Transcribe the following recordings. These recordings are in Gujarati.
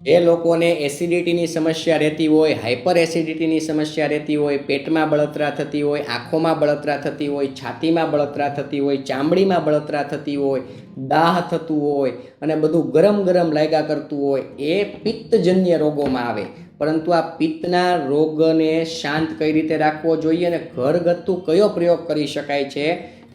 જે લોકોને એસિડિટીની સમસ્યા રહેતી હોય, હાઇપર એસિડિટીની સમસ્યા રહેતી હોય, પેટમાં બળતરા થતી હોય, આંખોમાં બળતરા થતી હોય, છાતીમાં બળતરા થતી હોય, ચામડીમાં બળતરા થતી હોય, દાહ થતું હોય અને બધું ગરમ ગરમ લાગ્યા કરતું હોય, એ પિત્તજન્ય રોગોમાં આવે. પરંતુ આ પિત્તના રોગને શાંત કઈ રીતે રાખવો જોઈએ અને ઘરગથ્થુ કયો પ્રયોગ કરી શકાય છે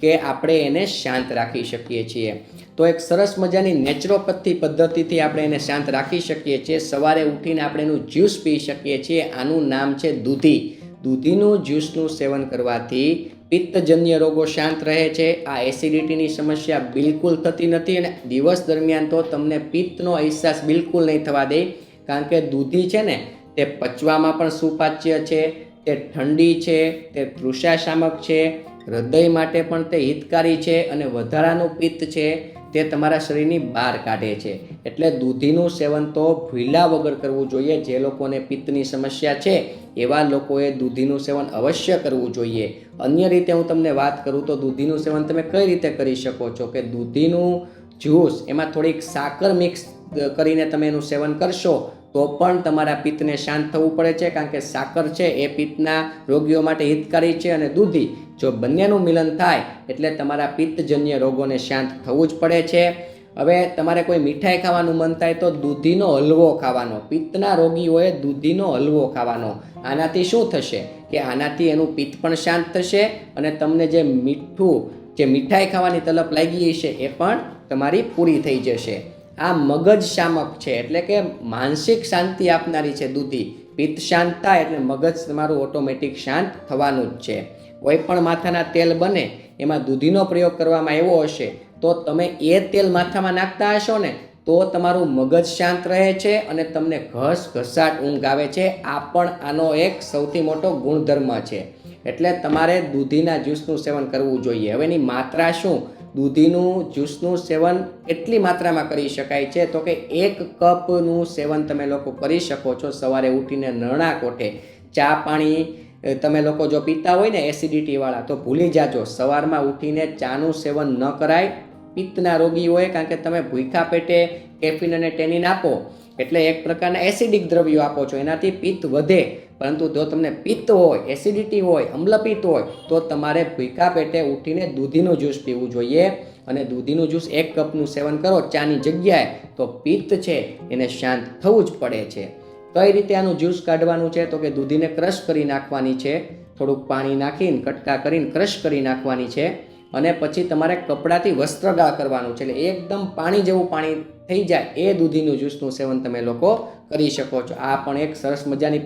કે આપણે એને શાંત રાખી શકીએ છીએ. તો એક સરસ મજાની નેચરોપેથી પદ્ધતિથી આપણે એને શાંત રાખી શકીએ છીએ. સવારે ઉઠીને આપણે એનું જ્યુસ પી શકીએ છીએ. આનું નામ છે દૂધી. દૂધીનું જ્યુસનું સેવન કરવાથી પિત્તજન્ય રોગો શાંત રહે છે. આ એસિડિટીની સમસ્યા બિલકુલ થતી નથી અને દિવસ દરમિયાન તો તમને પિત્તનો અહેસાસ બિલકુલ નહીં થવા દે, કારણ કે દૂધી છે ને તે પચવામાં પણ સુપાચ્ય છે, તે ઠંડી છે, તે તૃષાશામક છે, હૃદય માટે પણ તે હિતકારી છે અને વધારાનું પિત્ત છે તે તમારા શરીરની બહાર કાઢે છે. એટલે દૂધીનું સેવન તો ભૂલ્યા વગર કરવું જોઈએ. જે લોકોને પિત્તની સમસ્યા છે એવા લોકોએ દૂધીનું સેવન અવશ્ય કરવું જોઈએ. અન્ય રીતે હું તમને વાત કરું તો દૂધીનું સેવન તમે કઈ રીતે કરી શકો છો કે દૂધીનું જ્યુસ એમાં થોડીક સાકર મિક્સ કરીને તમે એનું સેવન કરશો તો પણ તમારા પિત્તને શાંત થવું પડે છે, કારણ કે સાકર છે એ પિત્તના રોગીઓ માટે હિતકારી છે અને દૂધી જો બંનેનું મિલન થાય એટલે તમારા પિત્તજન્ય રોગોને શાંત થવું જ પડે છે. હવે તમારે કોઈ મીઠાઈ ખાવાનું મન થાય તો દૂધીનો હલવો ખાવાનો. પિત્તના રોગીઓએ દૂધીનો હલવો ખાવાનો. આનાથી શું થશે કે આનાથી એનું પિત્ત પણ શાંત થશે અને તમને જે મીઠાઈ ખાવાની તલપ લાગી હશે એ પણ તમારી પૂરી થઈ જશે. આ મગજ શામક છે, એટલે કે માનસિક શાંતિ આપનારી છે દૂધી. પિત્ત શાંત થાય એટલે મગજ તમારું ઓટોમેટિક શાંત થવાનું જ છે. કોઈ પણ માથાના તેલ બને એમાં દૂધીનો પ્રયોગ કરવામાં આવ્યો હશે તો તમે એ તેલ માથામાં નાખતા હશો ને તો તમારું મગજ શાંત રહે છે અને તમને ઘસાટ ઊંઘ આવે છે. આ પણ આનો એક સૌથી મોટો ગુણધર્મ છે. એટલે તમારે દૂધીના જ્યુસનું સેવન કરવું જોઈએ. હવે એની માત્રા શું? દૂધીનું જ્યુસનું સેવન કેટલી માત્રામાં કરી શકાય છે તો કે 1 કપનું સેવન તમે લોકો કરી શકો છો. સવારે ઉઠીને નરણા કોઠે ચા પાણી તમે લોકો જો પીતા હોય ને એસિડિટીવાળા તો ભૂલી જાજો, સવારમાં ઉઠીને ચાનું સેવન ન કરાય પિત્તના રોગી હોય, કારણ કે તમે ભૂખ્યા પેટે કેફીન અને ટેનિન આપો એટલે એક પ્રકારના એસિડિક દ્રવ્યો આપો છો, એનાથી પિત્ત વધે. પરંતુ જો તમને પિત્ત હોય, એસિડિટી હોય, અમ્લપિત્ત હોય તો તમારે ભૂખ્યા પેટે ઉઠીને દૂધીનું જ્યુસ પીવું જોઈએ. અને દૂધીનું જ્યુસ 1 કપનું સેવન કરો ચાની જગ્યાએ તો પિત્ત છે એને શાંત થવું જ પડે છે. કઈ રીતે આનું જ્યુસ કાઢવાનું છે તો કે દૂધીને ક્રશ કરી નાખવાની છે, થોડુંક પાણી નાખીને કટકા કરીને ક્રશ કરી નાખવાની છે અને પછી તમારે કપડાથી વસ્ત્રગાળ કરવાનું છે. એટલે એકદમ પાણી જેવું પાણી થઈ જાય એ દૂધીનું જ્યુસનું સેવન તમે લોકો કરી શકો છો. આ પણ એક સરસ મજાની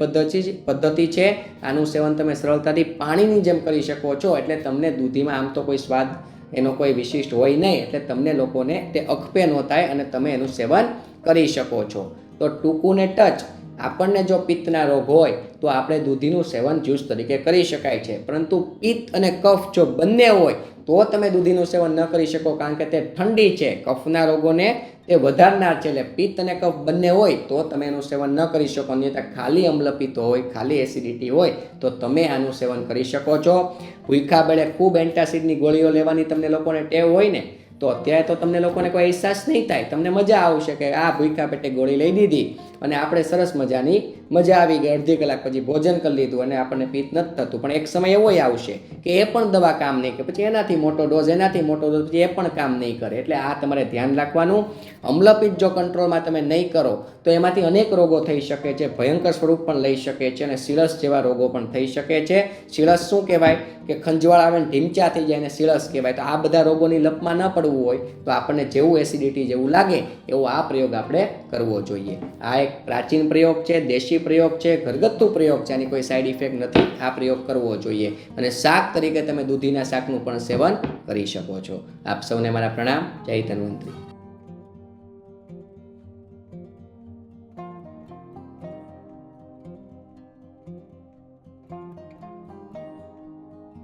પદ્ધતિ છે. આનું સેવન તમે સરળતાથી પાણીની જેમ કરી શકો છો. એટલે તમને દૂધીમાં આમ તો કોઈ સ્વાદ એનો કોઈ વિશિષ્ટ હોય નહીં, એટલે તમને લોકોને તે અખપે ન થાય અને તમે એનું સેવન કરી શકો છો. તો ટૂંકું ને ટચ આપણને જો પિત્તના રોગ હોય તો આપણે દૂધીનું સેવન જ્યુસ તરીકે કરી શકાય છે. પરંતુ પિત્ત અને કફ જો બંને હોય તો તમે દૂધીનું સેવન ન કરી શકો, કારણ કે તે ઠંડી છે, કફના રોગોને તે વધારનાર છે. એટલે પિત્ત અને કફ બંને હોય તો તમે એનું સેવન ન કરી શકો. અન્યથા ખાલી અમ્લપિત્ત હોય, ખાલી એસિડિટી હોય તો તમે આનું સેવન કરી શકો છો. ભૂખ્યા બેડે ખૂબ એન્ટાસિડની ગોળીઓ લેવાની તમને લોકોને ટેવ હોય ને તો અત્યારે તો તમને લોકોને કોઈ અહેસાસ નહીં થાય. તમને મજા આવશે કે આ ભૂખ્યા પેટે ગોળી લઈ દીધી અને આપણે સરસ મજાની મજા આવી ગઈ. અડધી કલાક પછી ભોજન કરી લીધું અને આપણને પિત્ત નથી થતું. પણ એક સમય એવો આવશે કે એ પણ દવા કામ નહીં કરે, પછી એનાથી મોટો ડોઝ પછી એ પણ કામ નહીં કરે. એટલે આ તમારે ધ્યાન રાખવાનું. અમ્લપિત્ત જો કંટ્રોલમાં તમે નહીં કરો તો એમાંથી અનેક રોગો થઈ શકે છે, ભયંકર સ્વરૂપ પણ લઈ શકે છે અને સિળસ જેવા રોગો પણ થઈ શકે છે. સિળસ શું કહેવાય કે ખંજવાળ આવે ને ઢીંચા થઈ જાય અને સિળસ કહેવાય. તો આ બધા રોગોની લપમાં ન પડવું હોય તો આપણને જેવું એસિડિટી જેવું લાગે એવો આ પ્રયોગ આપણે કરવો જોઈએ. આ એક પ્રાચીન પ્રયોગ છે, દેશી પ્રયોગ છે, ઘરગથ્થુ પ્રયોગ છે. આની કોઈ સાઈડ ઇફેક્ટ નથી. આ પ્રયોગ કરવો જોઈએ. અને શાક તરીકે તમે દૂધીના શાકનું પણ સેવન કરી શકો છો. આપ સૌને મારા પ્રણામ. જય ધન્વંતરી.